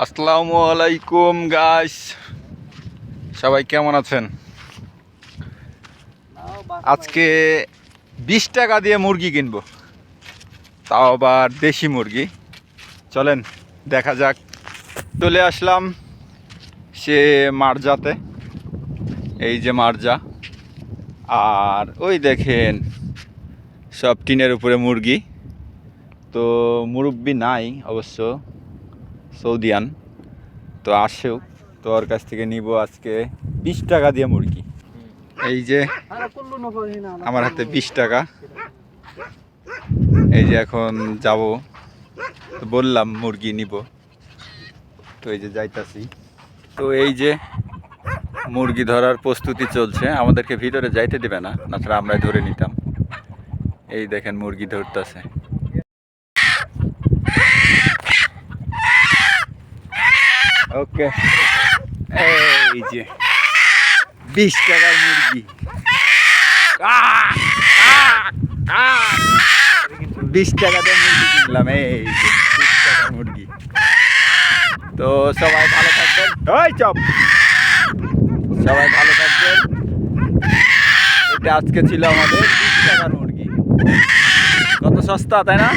আসসালামু আলাইকুম গাইস, সবাই কেমন আছেন? আজকে 20 টাকা দিয়ে মুরগি কিনবো, তাও আবার দেশি মুরগি। চলেন দেখা যাক। চলে আসলাম সে মার্জাতে, এই যে মার্জা। আর ওই দেখেন সব টিনের উপরে মুরগি। তো মুরব্বি নাই অবশ্য, সৌদিয়ান। তো আসেও, তো ওর কাছ থেকে নিব আজকে 20 টাকা দিয়ে মুরগি। এই যে আমার হাতে 20 টাকা। এই যে এখন যাব, তো বললাম মুরগি নিব, তো এই যে যাইতাছি। তো এই যে মুরগি ধরার প্রস্তুতি চলছে, আমাদেরকে ভিতরে যাইতে দেবে না, তাছাড়া আমরাই ধরে নিতাম। এই দেখেন মুরগি ধরতেছে। ওকে, এই যে 20 টাকার মুরগি। 20 টাকা দিয়ে মুরগি কিনলাম, এই যে 20 টাকার মুরগি। তো সবাই ভালো থাকবেন, ওই চপ, সবাই ভালো থাকবেন। এটা আজকে ছিল আমাদের 20 টাকার মুরগি। কত সস্তা, তাই না?